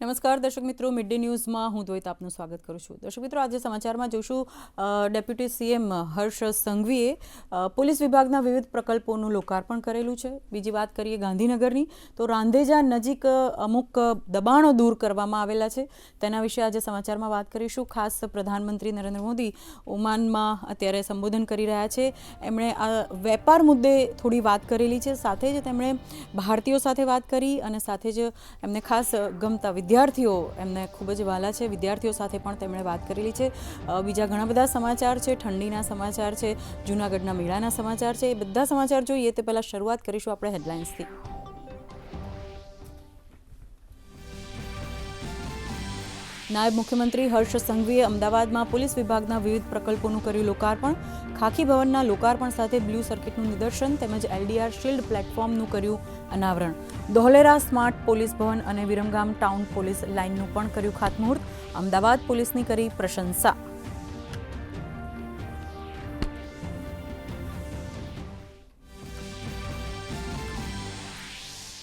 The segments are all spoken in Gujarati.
નમસ્કાર દર્શક મિત્રો, મિડ ડે ન્યૂઝમાં હું દ્વૈત આપનું સ્વાગત કરું છું. દર્શક મિત્રો, આજે સમાચારમાં જોશું ડેપ્યુટી સીએમ હર્ષ સંઘવીએ પોલીસ વિભાગના વિવિધ પ્રકલ્પોનું લોકાર્પણ કરેલું છે. બીજી વાત કરીએ ગાંધીનગરની, તો રાંધેજા નજીક અમુક દબાણો દૂર કરવામાં આવેલા છે. તેના વિશે આજે સમાચારમાં વાત કરીશું. ખાસ પ્રધાનમંત્રી નરેન્દ્ર મોદી ઓમાનમાં અત્યારે સંબોધન કરી રહ્યા છે. એમણે આ વેપાર મુદ્દે થોડી વાત કરેલી છે. સાથે જ તેમણે ભારતીયો સાથે વાત કરી અને સાથે જ એમને ખાસ ગમતા વિદ્યાર્થીઓ એમને ખૂબ જ વહાલા છે. વિદ્યાર્થીઓ સાથે પણ તેમણે વાત કરેલી છે. બીજા ઘણા બધા સમાચાર છે, ઠંડીના સમાચાર છે, જૂનાગઢના મેળાના સમાચાર છે. એ બધા સમાચાર જોઈએ તે પહેલાં શરૂઆત કરીશું આપણે હેડલાઇન્સથી. નાયબ મુખ્યમંત્રી હર્ષ સંઘવીએ અમદાવાદમાં પોલીસ વિભાગના વિવિધ પ્રકલ્પોનું કર્યું લોકાર્પણ. ખાખી ભવનના લોકાર્પણ સાથે બ્લુ સર્કિટનું નિદર્શન તેમજ એલડીઆર શિલ્ડ પ્લેટફોર્મનું કર્યું અનાવરણ. દોહલેરા સ્માર્ટ પોલીસ ભવન અને વિરમગામ ટાઉન પોલીસ લાઇનનું પણ કર્યું ખાતમુહૂર્ત. અમદાવાદ પોલીસની કરી પ્રશંસા.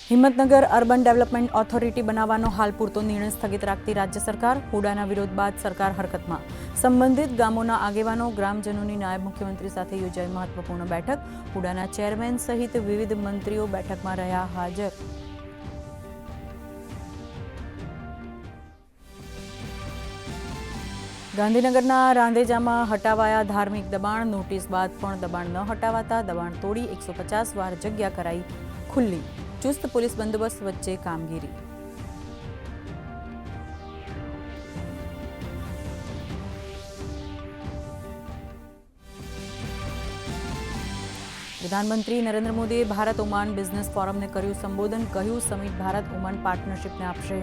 હિંમતનગર અર્બન ડેવલપમેન્ટ ઓથોરિટી બનાવવાનો હાલ પૂરતો નિર્ણય સ્થગિત રાખતી રાજ્ય સરકાર. હુડાના વિરોધ બાદ સરકાર હરકતમાં. સંબંધિત ગામોના આગેવાનો, ગ્રામજનોની નાયબ મુખ્યમંત્રી સાથે યોજાઈ મહત્વપૂર્ણ બેઠક. હુડાના ચેરમેન સહિત વિવિધ મંત્રીઓ બેઠકમાં રહ્યા હાજર. ગાંધીનગરના રાંધેજામાં હટાવાયા ધાર્મિક દબાણ. નોટિસ બાદ પણ દબાણ ન હટાવાતા દબાણ તોડી 150 વાર જગ્યા કરાઈ ખુલ્લી. ચુસ્ત પોલીસ બંદોબસ્ત વચ્ચે કામગીરી. પ્રધાનમંત્રી નરેન્દ્ર મોદીએ ભારત ઓમાન બિઝનેસ ફોરમને કર્યું સંબોધન. કહ્યું, સમિટ ભારત ઓમાન પાર્ટનરશિપને આપશે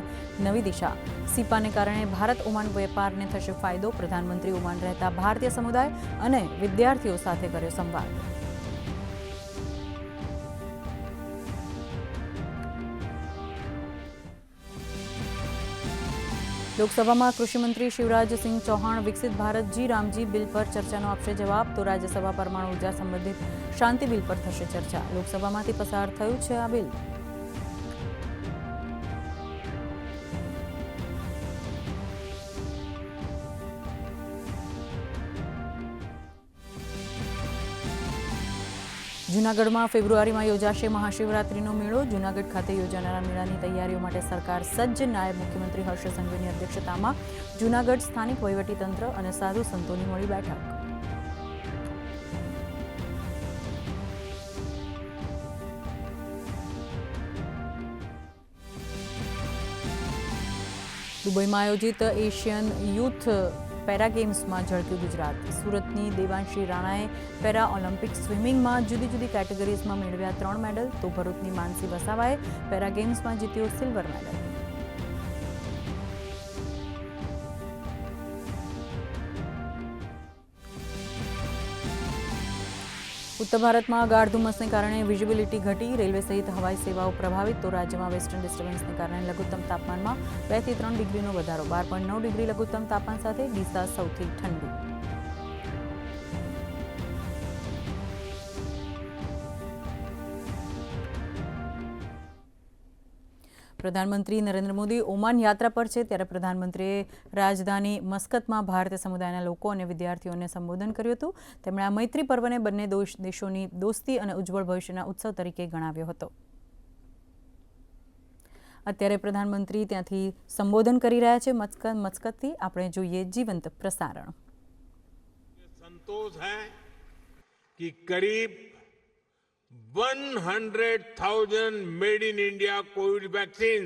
નવી દિશા. સીપાને કારણે ભારત ઓમાન વેપારને થશે ફાયદો. પ્રધાનમંત્રી ઓમાન રહેતા ભારતીય સમુદાય અને વિદ્યાર્થીઓ સાથે કર્યો સંવાદ. લોકસભામાં કૃષિમંત્રી શિવરાજસિંહ ચૌહાણ વિકસિત ભારત જી રામજી બિલ પર ચર્ચાનો આપશે જવાબ. તો રાજ્યસભા પરમાણુ ઉર્જા સંબંધિત શાંતિ બિલ પર થશે ચર્ચા. લોકસભામાંથી પસાર થયું છે આ બિલ. જૂનાગઢમાં ફેબ્રુઆરીમાં યોજાશે મહાશિવરાત્રીનો મેળો. જૂનાગઢ ખાતે યોજાનારા મેળાની તૈયારીઓ માટે સરકાર સજ્જ. નાયબ મુખ્યમંત્રી હર્ષ સંઘવીની અધ્યક્ષતામાં જૂનાગઢ સ્થાનિક વહીવટીતંત્ર અને સાધુ સંતોની મળી બેઠક. દુબઈમાં આયોજિત એશિયન યુથ પેરા ગેમ્સમાં ઝળક્યું ગુજરાત. સુરતની દેવાંશી રાણાએ પેરા ઓલિમ્પિક સ્વિમિંગમાં જુદી જુદી કેટેગરીઝમાં મેળવ્યા 3 મેડલ. તો ભરૂચની માનસી વસાવાએ પેરા ગેમ્સમાં જીત્યો સિલ્વર મેડલ. ઉત્તર ભારતમાં ગાઢ ધુમ્મસને કારણે વિઝિબિલિટી ઘટી. રેલવે સહિત હવાઈ સેવાઓ પ્રભાવિત. તો રાજ્યમાં વેસ્ટર્ન ડિસ્ટર્બન્સને કારણે લઘુત્તમ તાપમાનમાં 2 થી 3 ડિગ્રીનો વધારો. 12.9 ડિગ્રી લઘુત્તમ તાપમાન સાથે ડીસા સૌથી ઠંડુ. પ્રધાનમંત્રી નરેન્દ્ર મોદી ઓમાન યાત્રા પર છે. ત્યારે પ્રધાનમંત્રીએ રાજધાની મસ્કતમાં ભારતીય સમુદાયના લોકો અને વિદ્યાર્થીઓને સંબોધન કર્યું હતું. તેમણે આ મૈત્રી પર્વને બંને દેશોની દોસ્તી અને ઉજ્જવળ ભવિષ્યના ઉત્સવ તરીકે ગણાવ્યો હતો. અત્યારે પ્રધાનમંત્રી ત્યાંથી સંબોધન કરી રહ્યા છે. મસ્કતથી આપણે જોઈએ જીવંત પ્રસારણ. સંતોષ है कि करीब 100,000 made in India Covid vaccine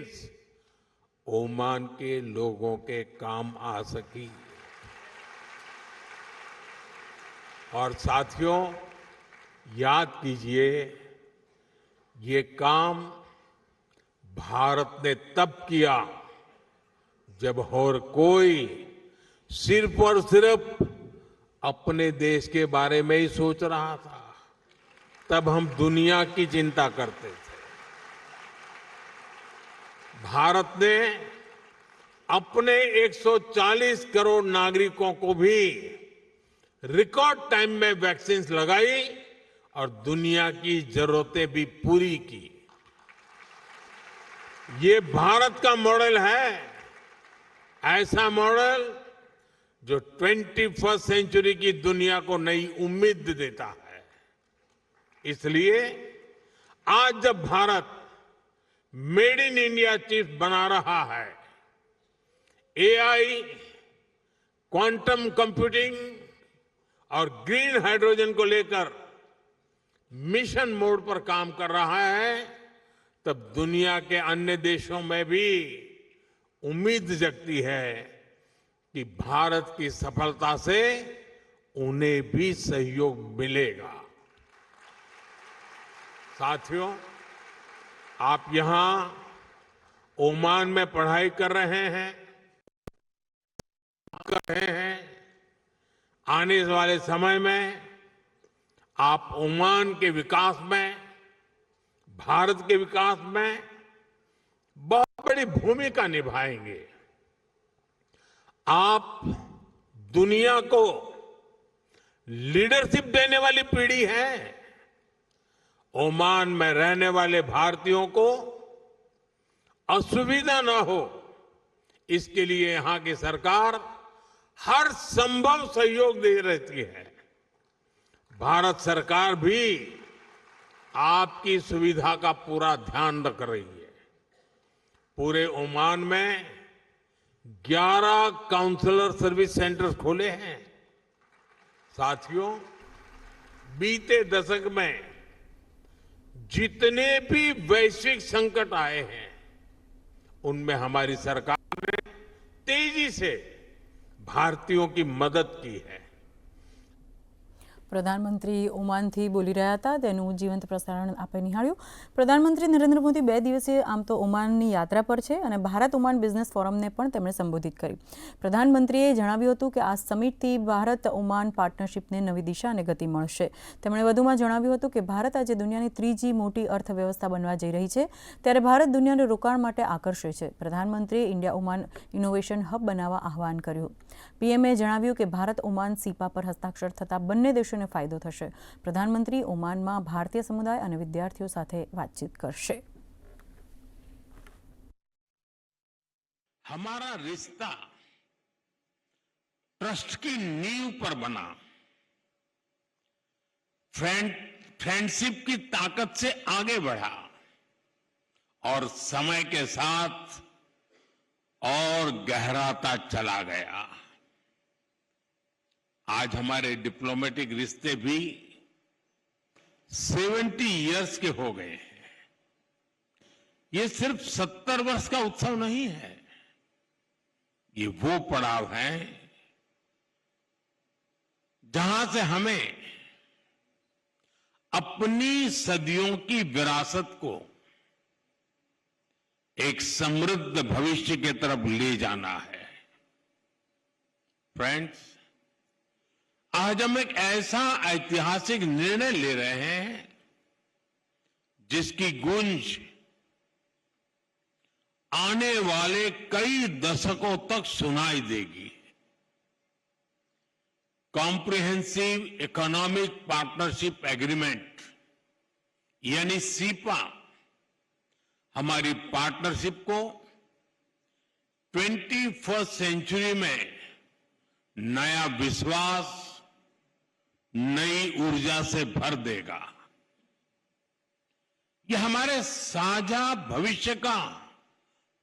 Oman के लोगों के काम आ सकी. और साथियों, याद कीजिए, ये काम भारत ने तब किया जब और कोई सिर्फ और सिर्फ अपने देश के बारे में ही सोच रहा था. तब हम दुनिया की चिंता करते थे. भारत ने अपने 140 करोड़ नागरिकों को भी रिकॉर्ड टाइम में वैक्सीन लगाई और दुनिया की जरूरतें भी पूरी की. ये भारत का मॉडल है ऐसा मॉडल जो 21st सेंचुरी की दुनिया को नई उम्मीद देता है। इसलिए आज जब Bharat made in India chief बना रहा है, एआई, क्वांटम कंप्यूटिंग और ग्रीन हाइड्रोजन को लेकर मिशन मोड पर काम कर रहा है, तब दुनिया के अन्य देशों में भी उम्मीद जगती है कि भारत की सफलता से उन्हें भी सहयोग मिलेगा। साथियों, आप यहां ओमान में पढ़ाई कर रहे हैं, आने वाले समय में आप ओमान के विकास में, भारत के विकास में बहुत बड़ी भूमिका निभाएंगे। आप दुनिया को लीडरशिप देने वाली पीढ़ी है। ओमान में रहने वाले भारतीयों को असुविधा न हो, इसके लिए यहां की सरकार हर संभव सहयोग दे रहती है। भारत सरकार भी आपकी सुविधा का पूरा ध्यान रख रही है। पूरे ओमान में 11 काउंसलर सर्विस सेंटर्स खोले हैं। साथियों, बीते दशक में जितने भी वैश्विक संकट आए हैं, उनमें हमारी सरकार ने तेजी से भारतीयों की मदद की है। પ્રધાનમંત્રી ઓમાનથી બોલી રહ્યા હતા, તેનું જીવંત પ્રસારણ આપણે નિહાળ્યું। પ્રધાનમંત્રી નરેન્દ્ર મોદી 2 દિવસીય આમ તો ઓમાનની યાત્રા પર છે અને ભારત ઓમાન બિઝનેસ ફોરમને પણ તેમણે સંબોધિત કર્યું। પ્રધાનમંત્રીએ જણાવ્યું હતું કે આ સમિટથી ભારત ઓમાન પાર્ટનરશિપને નવી દિશા અને ગતિ મળશે। તેમણે વધુમાં જણાવ્યું હતું કે ભારત આજે દુનિયાની ત્રીજી મોટી અર્થવ્યવસ્થા બનવા જઈ રહી છે, ત્યારે ભારત દુનિયાને રોકાણ માટે આકર્ષે છે। પ્રધાનમંત્રીએ ઇન્ડિયા ઓમાન ઇનોવેશન હબ બનાવવા આહવાન કર્યું। પીએમએ જણાવ્યું કે ભારત ઓમાન સીપા પર હસ્તાક્ષર થતા બંને દેશોને फायदो थशे। प्रधानमंत्री ओमान में भारतीय समुदाय और विद्यार्थियों साथे बातचीत करशे। हमारा रिश्ता ट्रस्ट की नींव पर बना, फ्रेंडशिप की ताकत से आगे बढ़ा और समय के साथ और गहराता चला गया। आज हमारे डिप्लोमेटिक रिश्ते भी 70 इयर्स के हो गए हैं। ये सिर्फ 70 वर्ष का उत्सव नहीं है, ये वो पड़ाव है जहां से हमें अपनी सदियों की विरासत को एक समृद्ध भविष्य की तरफ ले जाना है। फ्रेंड्स, आज हम एक ऐसा ऐतिहासिक निर्णय ले रहे हैं जिसकी गूंज आने वाले कई दशकों तक सुनाई देगी। कॉम्प्रिहेंसिव इकोनॉमिक पार्टनरशिप एग्रीमेंट यानी सीपा हमारी पार्टनरशिप को 21st सेंचुरी में नया विश्वास, नई ऊर्जा से भर देगा। यह हमारे साझा भविष्य का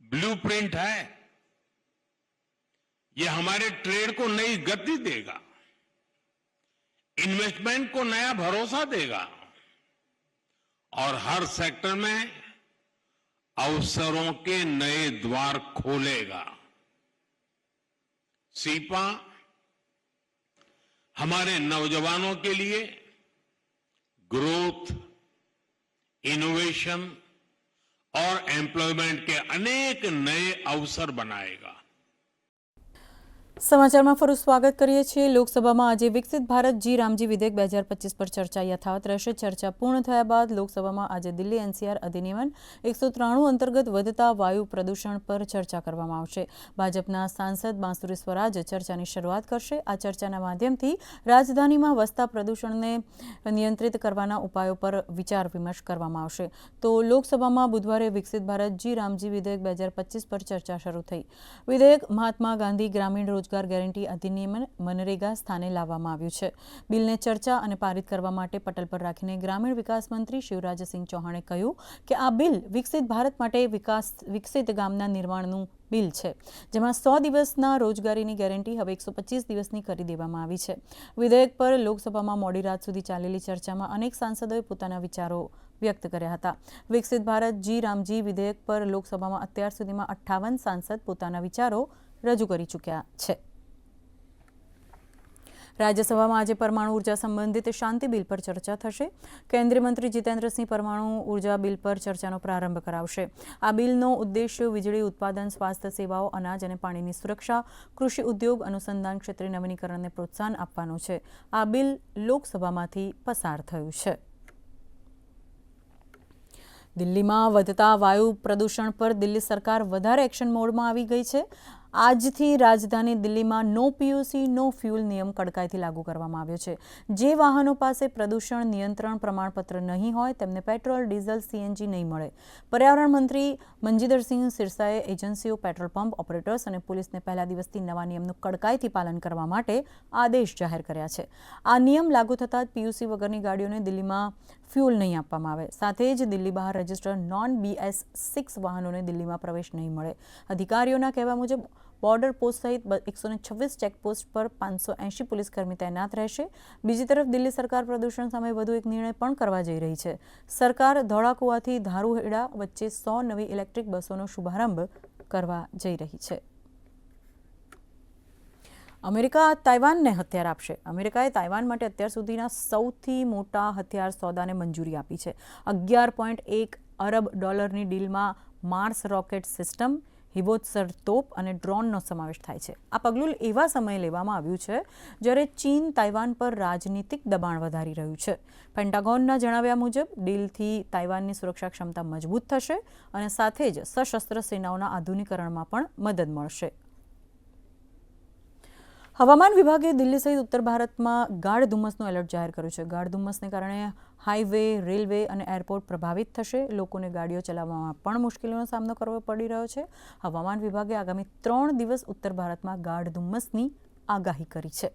ब्लूप्रिंट है। यह हमारे ट्रेड को नई गति देगा, इन्वेस्टमेंट को नया भरोसा देगा और हर सेक्टर में अवसरों के नए द्वार खोलेगा। सीपा हमारे नौजवानों के लिए ग्रोथ, इनोवेशन और एम्प्लॉयमेंट के अनेक नए अवसर बनाएगा। સમાચારમાં ફરી સ્વાગત કરીએ છીએ। લોકસભામાં આજે વિકસિત ભારત જી રામજી વિધેયક 2025 પર ચર્ચા યથાવત રહેશે। ચર્ચા પૂર્ણ થયા બાદ લોકસભામાં આજે દિલ્હી એનસીઆર અધિનિયમ 193 અંતર્ગત વધતા વાયુ પ્રદૂષણ પર ચર્ચા કરવામાં આવશે। ભાજપના સાંસદ બાંસુરી સ્વરાજ ચર્ચાની શરૂઆત કરશે। આ ચર્ચાના માધ્યમથી રાજધાનીમાં વસતા પ્રદૂષણને નિયંત્રિત કરવાના ઉપાયો પર વિચાર વિમર્શ કરવામાં આવશે। તો લોકસભામાં બુધવારે વિકસિત ભારત જી રામજી વિધેયક 2025 પર ચર્ચા શરૂ થઈ। વિધેયક મહાત્મા ગાંધી ગ્રામીણ રોજગાર ગેરંટી અધિનિયમ મનરેગા સ્થાને લાવવામાં આવ્યું છે। બિલને ચર્ચા અને પારિત કરવા માટે પટલ પર રાખીને ગ્રામીણ વિકાસ મંત્રી શિવરાજસિંહ ચૌહાણે કહ્યું કે આ બિલ વિકસિત ભારત માટે વિકસિત ગામના નિર્માણનું બિલ છે, જેમાં 100 દિવસના રોજગારીની ગેરંટી હવે 125 દિવસની કરી દેવામાં આવી છે। વિધેયક પર લોકસભામાં મોડી રાત સુધી ચાલેલી ચર્ચામાં અનેક સાંસદોએ પોતાના વિચારો વ્યક્ત કર્યા હતા। વિકસિત ભારત જી રામજી વિધેયક પર લોકસભામાં અત્યાર સુધીમાં 58 સાંસદ પોતાના વિચારો રજૂ કરી ચૂક્યા છે। રાજ્યસભામાં આજે પરમાણુ ઉર્જા સંબંધિત શાંતિ બિલ પર ચર્ચા થશે। કેન્દ્રીય મંત્રી જીતેન્દ્રસિંહ પરમાણુ ઉર્જા બિલ પર ચર્ચાનો પ્રારંભ કરાવશે। આ બિલનો ઉદ્દેશ્ય વીજળી ઉત્પાદન, સ્વાસ્થ્ય સેવાઓ, અનાજ અને પાણીની સુરક્ષા, કૃષિ ઉદ્યોગ, અનુસંધાન ક્ષેત્રે નવીનીકરણને પ્રોત્સાહન આપવાનો છે। આ બિલ લોકસભામાંથી પસાર થયું છે। દિલ્હીમાં વધતા વાયુ પ્રદૂષણ પર દિલ્હી સરકાર વધારે એક્શન મોડમાં આવી ગઈ છે। આજથી રાજધાની દિલ્હીમાં નો પીયુસી નો ફ્યુલ નિયમ કડકાઈથી લાગુ કરવામાં આવ્યો છે। જે વાહનો પાસે પ્રદૂષણ નિયંત્રણ પ્રમાણપત્ર નહીં હોય તેમને પેટ્રોલ, ડીઝલ, સીએનજી નહીં મળે। પર્યાવરણ મંત્રી મંજીંદરસિંહ સિરસાએ એજન્સીઓ, પેટ્રોલ પંપ ઓપરેટર્સ અને પોલીસને પહેલા દિવસથી નવા નિયમનું કડકાઈથી પાલન કરવા માટે આદેશ જાહેર કર્યા છે। આ નિયમ લાગુ થતાં જ પીયુસી વગરની ગાડીઓને દિલ્હીમાં ફ્યુલ નહીં આપવામાં આવે। સાથે જ દિલ્હી બહાર રજિસ્ટર્ડ નોન BS6 વાહનોને દિલ્હીમાં પ્રવેશ નહીં મળે। અધિકારીઓના કહેવા મુજબ બોર્ડર પોસ્ટ સહિત 126 ચેકપોસ્ટ પર 580 પોલીસકર્મી તૈનાત રહેશે। બીજી તરફ દિલ્હી સરકાર પ્રદૂષણ સામે વધુ એક નિર્ણય પણ કરવા જઈ રહી છે। સરકાર ધોળાકુવાથી ધારુહેડા વચ્ચે 100 નવી ઇલેક્ટ્રિક બસોનો શુભારંભ કરવા જઈ રહી છે। અમેરિકા તાઇવાનને હથિયાર આપશે। અમેરિકાએ તાઇવાન માટે અત્યાર સુધીના સૌથી મોટા હથિયાર સોદાને મંજૂરી આપી છે। $11.1 અરબ ડીલમાં માર્સ રોકેટ સિસ્ટમ, હિબોત્સર તોપ અને ડ્રોનનો સમાવેશ થાય છે। આ પગલું એવા સમયે લેવામાં આવ્યું છે જ્યારે ચીન તાઇવાન પર રાજનીતિક દબાણ વધારી રહ્યું છે। પેન્ટાગોનના જણાવ્યા મુજબ ડીલથી તાઇવાનની સુરક્ષા ક્ષમતા મજબૂત થશે અને સાથે જ સશસ્ત્ર સેનાઓના આધુનિકરણમાં પણ મદદ મળશે। હવામાન વિભાગે દિલ્હી સહિત ઉત્તર ભારતમાં ગાઢ ધુમ્મસનું એલર્ટ જાહેર કર્યું છે। ગાઢ ધુમ્મસને કારણે હાઈવે, રેલવે અને એરપોર્ટ પ્રભાવિત થશે। લોકોને ગાડીઓ ચલાવવામાં પણ મુશ્કેલીનો સામનો કરવો પડી રહ્યો છે। હવામાન વિભાગે આગામી 3 દિવસ ઉત્તર ભારતમાં ગાઢ ધુમ્મસની આગાહી કરી છે।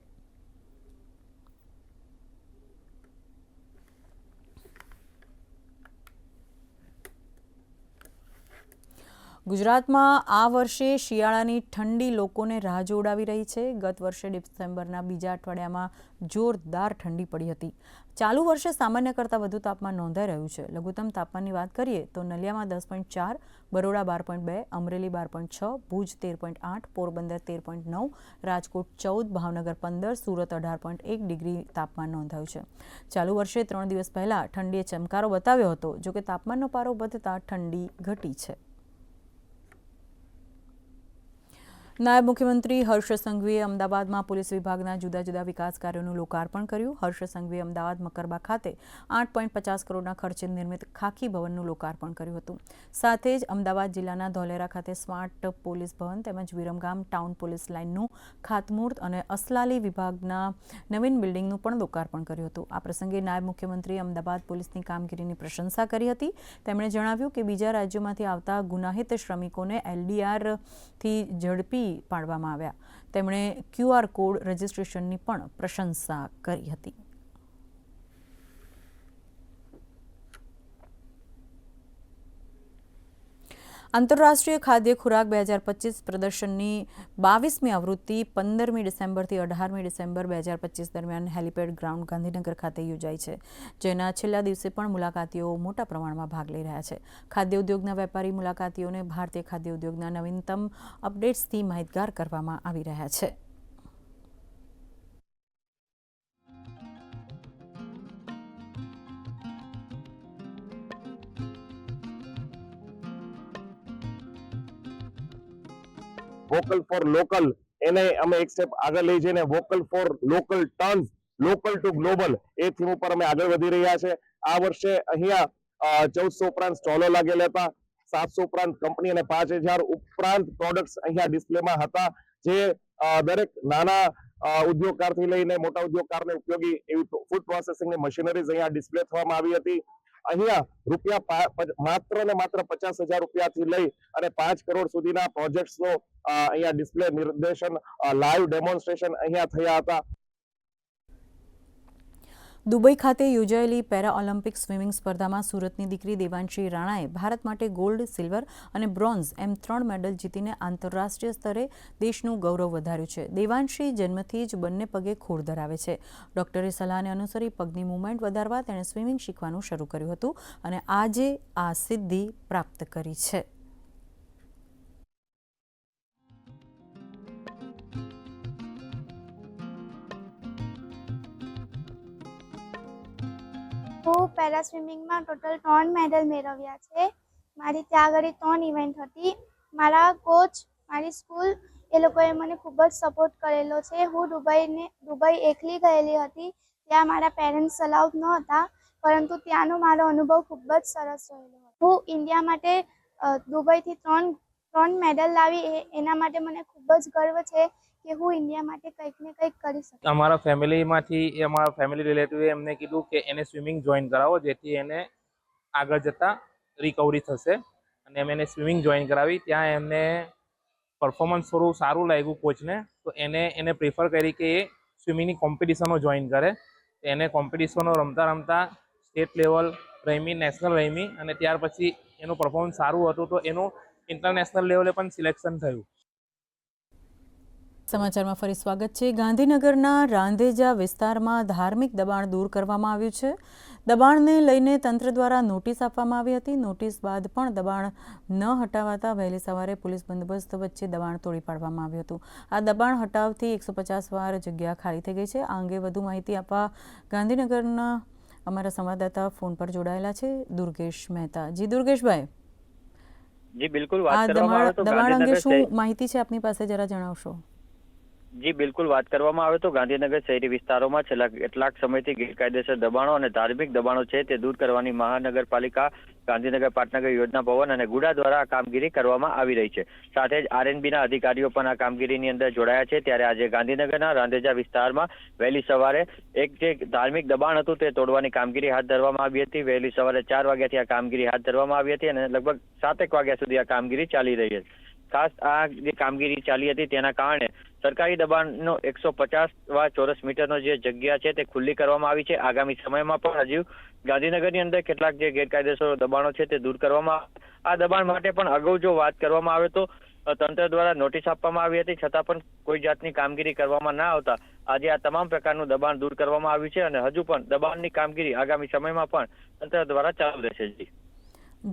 ગુજરાતમાં આ વર્ષે શિયાળાની ઠંડી લોકોને રાહ જોડાવી રહી છે। ગત વર્ષે ડિસેમ્બરના બીજા અઠવાડિયામાં જોરદાર ઠંડી પડી હતી। ચાલુ વર્ષે સામાન્ય કરતાં વધુ તાપમાન નોંધાઈ રહ્યું છે। લઘુત્તમ તાપમાનની વાત કરીએ તો નલિયામાં 10.4, બરોડા 12.2, અમરેલી 12.6, ભુજ 13.8, પોરબંદર 13.9, રાજકોટ 14, ભાવનગર 15, સુરત 18.1 ડિગ્રી તાપમાન નોંધાયું છે। ચાલુ વર્ષે 3 દિવસ પહેલા ઠંડીએ ચમકારો બતાવ્યો હતો, જોકે તાપમાનનો પારો વધતા ઠંડી ઘટી છે। નાયબ મુખ્યમંત્રી હર્ષ સંઘવીએ અમદાવાદમાં પોલીસ વિભાગના જુદા જુદા વિકાસ કાર્યોનું લોકાર્પણ કર્યું। હર્ષ સંઘવીએ અમદાવાદ મકરબા ખાતે 8.50 કરોડના ખર્ચે નિર્મિત ખાકી ભવનનું લોકાર્પણ કર્યું હતું। સાથે જ અમદાવાદ જિલ્લાના ધોલેરા ખાતે સ્માર્ટ પોલીસ ભવન તેમજ વિરમગામ ટાઉન પોલીસ લાઇનનું ખાતમુહૂર્ત અને અસલાલી વિભાગના નવીન બિલ્ડિંગનું પણ લોકાર્પણ કર્યું હતું। આ પ્રસંગે નાયબ મુખ્યમંત્રીએ અમદાવાદ પોલીસની કામગીરીની પ્રશંસા કરી હતી। તેમણે જણાવ્યું કે બીજા રાજ્યોમાંથી આવતા ગુનાહિત શ્રમિકોને LDRથી ઝડપી પાડવામાં આવ્યા। તેમણે QR કોડ રજિસ્ટ્રેશનની પણ પ્રશંસા કરી હતી। આંતરરાષ્ટ્રીય ખાદ્ય ખોરાક 2025 પ્રદર્શનની 22મી આવૃત્તિ 15મી ડિસેમ્બરથી 18મી ડિસેમ્બર 2025 દરમિયાન હેલિપેડ ગ્રાઉન્ડ ગાંધીનગર ખાતે યોજાઈ છે, જેના છેલ્લા દિવસે પણ મુલાકાતીઓ મોટા પ્રમાણમાં ભાગ લઈ રહ્યા છે। ખાદ્ય ઉદ્યોગના વેપારી મુલાકાતીઓને ભારતીય ખાદ્ય ઉદ્યોગના નવીનતમ અપડેટ્સથી માહિતગાર કરવામાં આવી રહ્યા છે। વોકલ ફોર લોકલ એને અમે એક સ્ટેપ આગળ લઈ જઈને vocal for local turns local two global A theme ઉપર અમે આગળ વધી રહ્યા છે. આ વર્ષે અહીંયા 1400 ઉપરાંત સ્ટોલો લાગેલા હતા, 700 ઉપરાંત કંપની અને 5000 ઉપરાંત પ્રોડક્ટ્સ અહીંયા ડિસ્પ્લેમાં હતા, જે દરેક નાના ઉદ્યોગકારથી લઈને મોટા ઉદ્યોગકારને ઉપયોગી એવી ફૂડ પ્રોસેસિંગની મશીનરીઝ અહીંયા ડિસ્પ્લે થવામાં આવી હતી. અહીંયા રૂપિયા માત્ર ને માત્ર 50,000 રૂપિયાથી લઈ અને 5 કરોડ સુધીના પ્રોજેક્ટ્સનો અહીંયા ડિસ્પ્લે નિર્દેશન લાઈવ ડેમોન્સ્ટ્રેશન અહીંયા થયા હતા. દુબઈ ખાતે યોજાયેલી પેરા ઓલિમ્પિક સ્વિમિંગ સ્પર્ધામાં સુરતની દીકરી દેવાંશી રાણાએ ભારત માટે ગોલ્ડ, સિલ્વર અને બ્રોન્ઝ એમ 3 મેડલ જીતીને આંતરરાષ્ટ્રીય સ્તરે દેશનું ગૌરવ વધાર્યું છે. દેવાંશી જન્મથી જ બંને પગે ખોડ ધરાવે છે. ડોક્ટરે સલાહને અનુસરી પગની મૂવમેન્ટ વધારવા તેણે સ્વિમિંગ શીખવાનું શરૂ કર્યું હતું અને આજે આ સિદ્ધિ પ્રાપ્ત કરી છે. હું પેરા સ્વિમિંગમાં ટોટલ 3 મેડલ મેળવ્યા છે. મારી ત્યાં આગળ 3 ઇવેન્ટ હતી. મારા કોચ, મારી સ્કૂલ એ લોકોએ મને ખૂબ જ સપોર્ટ કરેલો છે. હું દુબઈ એકલી ગયેલી હતી. ત્યાં મારા પેરેન્ટ્સ અલાઉડ ન હતા, પરંતુ ત્યાંનો મારો અનુભવ ખૂબ જ સરસ રહેલો. હું ઇન્ડિયા માટે દુબઈથી 3 મેડલ લાવી એના માટે મને ખૂબ જ ગર્વ છે કે હું ઇન્ડિયા માટે કંઈક ને કંઈક કરી શકું. અમારા ફેમિલી રિલેટિવે એમને કીધું કે એને સ્વિમિંગ જોઈન કરાવો, જેથી એને આગળ જતાં રિકવરી થશે, અને અમે એને સ્વિમિંગ જોઈન કરાવી. ત્યાં એમને પરફોર્મન્સ થોડું સારું લાગ્યું કોચને, તો એને પ્રિફર કરી કે એ સ્વિમિંગની કોમ્પિટિશનો જોઈન કરે. એને કોમ્પિટિશનો રમતા સ્ટેટ લેવલ રમી, નેશનલ રમી, અને ત્યાર પછી એનું પરફોર્મન્સ સારું હતું તો એનું ઇન્ટરનેશનલ લેવલે પણ સિલેક્શન થયું. સમાચારમાં ફરી સ્વાગત છે. ગાંધીનગરના રાંધેજા વિસ્તારમાં ધાર્મિક દબાણ દૂર કરવામાં આવ્યું છે. દબાણને લઈને તંત્ર દ્વારા નોટિસ આપવામાં આવી હતી. નોટિસ બાદ પણ દબાણ ન હટાવાતા વહેલી સવારે પોલીસ બંદોબસ્ત વચ્ચે દબાણ તોડી પાડવામાં આવ્યું હતું. આ દબાણ હટાવથી 150 વાર જગ્યા ખાલી થઈ ગઈ છે. આ અંગે વધુ માહિતી આપવા ગાંધીનગરના અમારા સંવાદદાતા ફોન પર જોડાયેલા છે, દુર્ગેશ મહેતા. જી દુર્ગેશભાઈ, જી બિલકુલ વાત કરવામાં આવે તો દબાણ અંગે શું માહિતી છે આપની પાસે, જરા જણાવશો? જી બિલકુલ વાત કરવામાં આવે તો ગાંધીનગર શહેરી વિસ્તારોમાં છેલ્લા કેટલાક સમયથી ગેરકાયદેસર દબાણો અને ધાર્મિક દબાણો છે તે દૂર કરવાની મહાનગરપાલિકા, ગાંધીનગર પાટનગર યોજના ભવન અને ગુડા દ્વારા આ કામગીરી કરવામાં આવી રહી છે. સાથે જ આરએનબીના અધિકારીઓ પણ આ કામગીરીની અંદર જોડાયા છે. ત્યારે આજે ગાંધીનગરના રાંધેજા વિસ્તારમાં વહેલી સવારે એક જે ધાર્મિક દબાણ હતું તે તોડવાની કામગીરી હાથ ધરવામાં આવી હતી. વહેલી સવારે 4 વાગ્યાથી આ કામગીરી હાથ ધરવામાં આવી હતી અને લગભગ 7 વાગ્યા સુધી આ કામગીરી ચાલી રહી છે. ખાસ આ જે કામગીરી ચાલી હતી તેના કારણે સરકારી દબાણનો 150 ચોરસ મીટરનો જે જગ્યા છે તે ખુલ્લી કરવામાં આવી છે. આગામી સમયમાં પણ હજુ ગાંધીનગરની અંદર કેટલાક જે ગેરકાયદેસર દબાણો છે તે દૂર કરવામાં આવે. આ દબાણ માટે પણ અગાઉ જો વાત કરવામાં આવે તો તંત્ર દ્વારા નોટિસ આપવામાં આવી હતી, છતાં પણ કોઈ જાતની કામગીરી કરવામાં ના આવતા આજે આ તમામ પ્રકારનું દબાણ દૂર કરવામાં આવ્યું છે અને હજુ પણ દબાણની કામગીરી આગામી સમયમાં પણ તંત્ર દ્વારા ચાલુ રહેશે.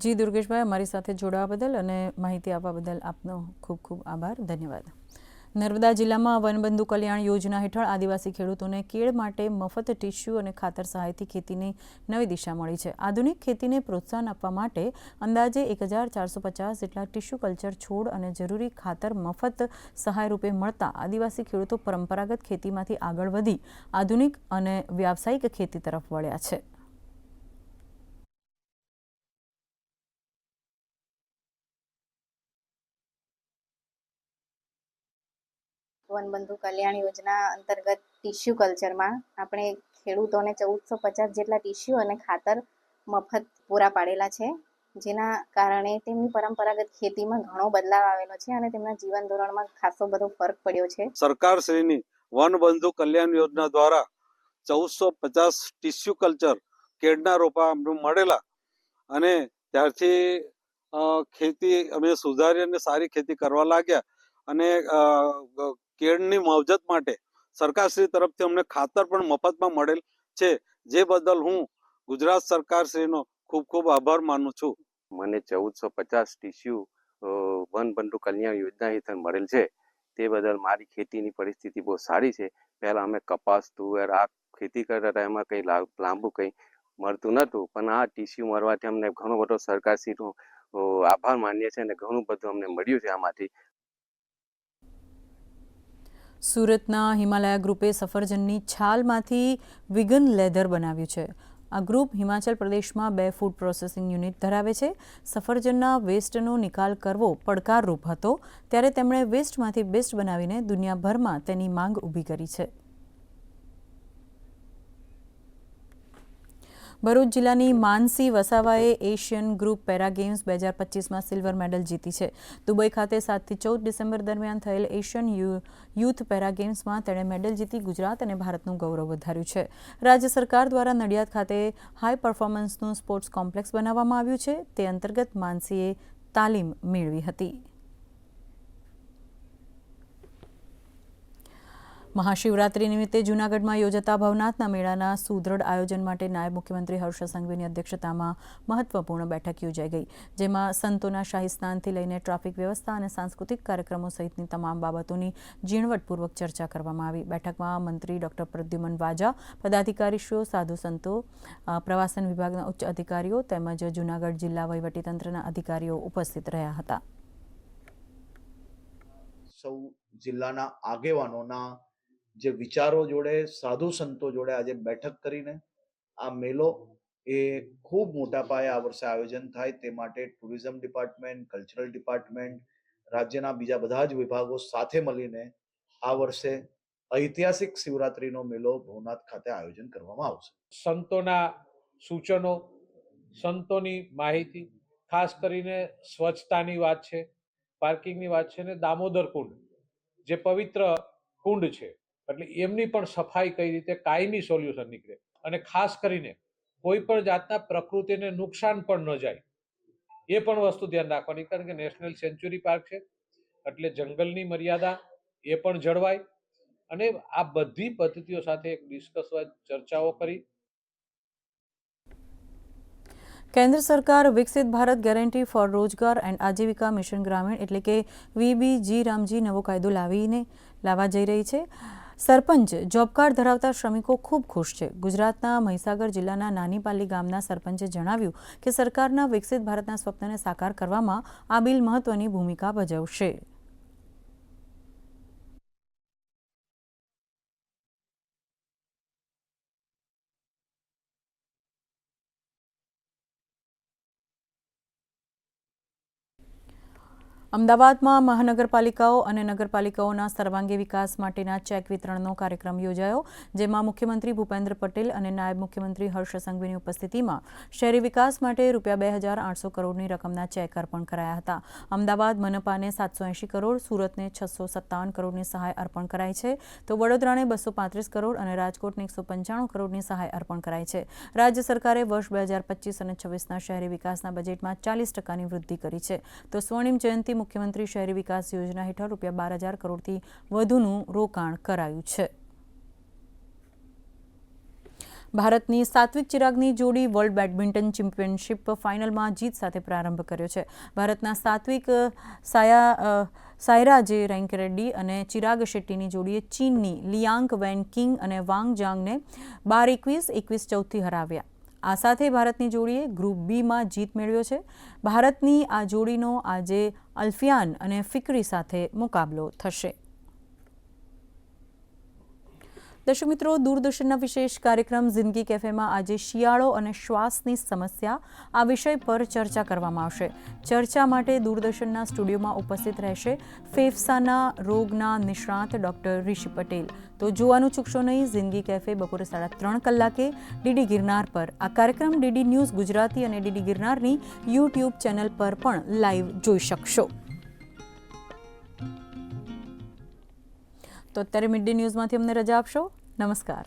જી દુર્ગેશભાઈ, અમારી સાથે જોડાવા બદલ અને માહિતી આપવા બદલ આપનો ખૂબ ખૂબ આભાર. ધન્યવાદ. નર્મદા જિલ્લામાં વનબંધુ કલ્યાણ યોજના હેઠળ આદિવાસી ખેડૂતોને કેળ માટે મફત ટીસ્યુ અને ખાતર સહાયથી ખેતીની નવી દિશા મળી છે. આધુનિક ખેતીને પ્રોત્સાહન આપવા માટે અંદાજે 1450 જેટલા ટિશ્યુ કલ્ચર છોડ અને જરૂરી ખાતર મફત સહાય રૂપે મળતા આદિવાસી ખેડૂતો પરંપરાગત ખેતીમાંથી આગળ વધી આધુનિક અને વ્યાવસાયિક ખેતી તરફ વળ્યા છે. વનબંધુ કલ્યાણ યોજના અંતર્ગત ટીસ્યુ કલ્ચરમાં આપણે ખેડૂતોને 1450 જેટલા ટીસ્યુ અને ખાતર મફત પૂરા પાડેલા છે, જેના કારણે તેમની પરંપરાગત ખેતીમાં ઘણો બદલાવ આવેલો છે અને તેમના જીવન ધોરણમાં ખાસો બધો ફરક પડ્યો છે. સરકારશ્રીની વનબંધુ કલ્યાણ યોજના દ્વારા 1450 ટીસ્યુ કલ્ચર કેળના રોપા અમને મળેલા અને ત્યારથી ખેતી અમે સુધારી અને સારી ખેતી કરવા લાગ્યા અને કેળની માવજત માટે સરકારશ્રી તરફથી અમને ખાતર પણ મફતમાં મળેલ છે, જે બદલ હું ગુજરાત સરકારશ્રીનો ખૂબ ખૂબ આભાર માનું છું. મને 1450 ટીસ્યુ વનબંધુ કલ્યાણ યોજના હેઠળ મળેલ છે, તે બદલ મારી ખેતીની પરિસ્થિતિ બહુ સારી છે. પહેલા અમે કપાસ, તુવેર આ ખેતી કરતા હતા, એમાં કંઈ લાંબુ કંઈ મળતું નહોતું, પણ આ ટીસ્યુ મળવાથી અમને ઘણો બધો સરકારશ્રીનો આભાર માનીએ છીએ અને ઘણું બધું અમને મળ્યું છે આમાંથી. સુરતના હિમાલયા ગ્રુપે સફરજનની છાલમાંથી વિગન લેધર બનાવ્યું છે. આ ગ્રુપ હિમાચલ પ્રદેશમાં 2 ફૂડ પ્રોસેસિંગ યુનિટ ધરાવે છે. સફરજનના વેસ્ટનો નિકાલ કરવો પડકારરૂપ હતો, ત્યારે તેમણે વેસ્ટમાંથી બેસ્ટ બનાવીને દુનિયાભરમાં તેની માંગ ઊભી કરી છે. ભરૂચ જિલ્લાની માનસી વસાવાએ એશિયન ગ્રુપ પેરા ગેમ્સ 2025માં સિલ્વર મેડલ જીતી છે. દુબઈ ખાતે 7 થી 14 ડિસેમ્બર દરમિયાન થયેલ એશિયન યુથ પેરા ગેમ્સમાં તેણે મેડલ જીતી ગુજરાત અને ભારતનું ગૌરવ વધાર્યું છે. રાજ્ય સરકાર દ્વારા નડિયાદ ખાતે હાઈ પરફોર્મન્સનું સ્પોર્ટ્સ કોમ્પ્લેક્સ બનાવવામાં આવ્યું છે. તે અંતર્ગત માનસીએ તાલીમ મેળવી હતી. મહાશિવરાત્રી નિમિત્તે જૂનાગઢમાં યોજાતા ભવનાથના મેળાના સુદૃઢ આયોજન માટે નાયબ મુખ્યમંત્રી હર્ષ સંઘવીની અધ્યક્ષતામાં મહત્વપૂર્ણ બેઠક યોજાઈ ગઈ, જેમાં સંતોના શાહી સ્નાનથી લઈને ટ્રાફિક વ્યવસ્થા અને સાંસ્કૃતિક કાર્યક્રમો સહિતની તમામ બાબતોની ઝીણવટપૂર્વક ચર્ચા કરવામાં આવી. બેઠકમાં મંત્રી ડોક્ટર પ્રદ્યુમન વાજા, પદાધિકારીશ્રીઓ, સાધુ સંતો, પ્રવાસન વિભાગના ઉચ્ચ અધિકારીઓ તેમજ જૂનાગઢ જિલ્લા વહીવટીતંત્રના અધિકારીઓ ઉપસ્થિત રહ્યા હતા. સૌ જિલ્લાના આગેવાનોના જે વિચારો જોડે, સાધુ સંતો જોડે આજે બેઠક કરીને આ મેળો એ ખૂબ મોટા પાયે આ વર્ષે આયોજન થાય તે માટે ટુરિઝમ ડિપાર્ટમેન્ટ, કલ્ચરલ ડિપાર્ટમેન્ટ, રાજ્યના બીજા બધા જ વિભાગો સાથે મળીને આ વર્ષે ઐતિહાસિક શિવરાત્રીનો મેળો ભવનાથ ખાતે આયોજન કરવામાં આવશે. સંતોના સૂચનો, સંતોની માહિતી, ખાસ કરીને સ્વચ્છતાની વાત છે, પાર્કિંગની વાત છે અને દામોદર કુંડ જે પવિત્ર કુંડ છે એટલે એમની પણ સફાઈ કઈ રીતે કાયમી સોલ્યુશન નીકળે અને ખાસ કરીને કોઈ પણ જાતના પ્રકૃતિને નુકસાન પણ ન જાય એ પણ વસ્તુ ધ્યાન રાખવાની, કારણ કે નેશનલ સેન્ચ્યુરી પાર્ક છે એટલે જંગલની મર્યાદા એ પણ જળવાય અને આ બધી પદ્ધતિઓ સાથે એક ચર્ચાઓ કરી. કેન્દ્ર સરકાર વિકસિત ભારત ગેરંટી ફોર રોજગાર એન્ડ આજીવિકા મિશન ગ્રામીણ એટલે કે VBG રામજી નવો કાયદો લાવવા જઈ રહી છે. સરપંચ જોબ કાર્ડ ધરાવતા શ્રમિકો ખૂબ ખુશ છે. ગુજરાતના મહીસાગર જિલ્લાના નાનીપાલી ગામના સરપંચે જણાવ્યું કે સરકારના વિકસિત ભારતના સ્વપ્નને સાકાર કરવામાં આ બિલ મહત્વની ભૂમિકા ભજવશે. અમદાવાદમાં મહાનગરપાલિકાઓ અને નગરપાલિકાઓના સર્વાંગી વિકાસ માટેના ચેક વિતરણનો કાર્યક્રમ યોજાયો, જેમાં મુખ્યમંત્રી ભૂપેન્દ્ર પટેલ અને નાયબ મુખ્યમંત્રી હર્ષ સંઘવીની ઉપસ્થિતિમાં શહેરી વિકાસ માટે ₹2,800 કરોડની રકમના ચેક અર્પણ કરાયા હતા. અમદાવાદ મનપાને 780 કરોડ, સુરતને 657 કરોડની સહાય અર્પણ કરાઈ છે, તો વડોદરાને 235 કરોડ અને રાજકોટને 195 કરોડની સહાય અર્પણ કરાઈ છે. રાજ્ય સરકારે વર્ષ 2025 અને 26ના શહેરી વિકાસના બજેટમાં 40%ની વૃદ્ધિ કરી છે, તો સ્વર્ણિમ જયંતિ મુખ્યમંત્રી શહેરી વિકાસ યોજના હેઠળ ₹12,000 કરોડથી વધુનું રોકાણ કરાયું છે. ભારતની સાત્વિક ચિરાગની જોડી વર્લ્ડ બેડમિન્ટન ચેમ્પિયનશિપ ફાઇનલમાં જીત સાથે પ્રારંભ કર્યો છે. ભારતના સાત્વિક સાયરાજે રેન્કીરેડ્ડી અને ચિરાગ શેટ્ટીની જોડીએ ચીનની લિયાંગ વેન કિંગ અને વાંગ જાંગને 12-21, 21-14થી હરાવ્યા. આ સાથે ભારતની જોડીએ ગ્રુપ બીમાં જીત મેળવ્યો છે. ભારતની આ જોડીનો આજે અલ્ફિયાન અને ફિકરી સાથે મુકાબલો થશે. દર્શક મિત્રો, દૂરદર્શનના વિશેષ કાર્યક્રમ જિંદગી કેફેમાં આજે શિયાળો અને શ્વાસની સમસ્યા આ વિષય પર ચર્ચા કરવામાં આવશે. ચર્ચા માટે દૂરદર્શનના સ્ટુડિયોમાં ઉપસ્થિત રહેશે ફેફસાના રોગના નિષ્ણાત ડોક્ટર ઋષિ પટેલ. તો જોવાનું ચૂકશો નહીં. જિંદગી કેફે બપોરે 3:30 કલાકે ડીડી ગિરનાર પર. આ કાર્યક્રમ ડીડી ન્યૂઝ ગુજરાતી અને ડીડી ગિરનારની YouTube ચેનલ પર પણ લાઈવ જોઈ શકશો. તો અત્યારે મિડ ડે ન્યૂઝમાંથી અમને રજા આપશો. નમસ્કાર.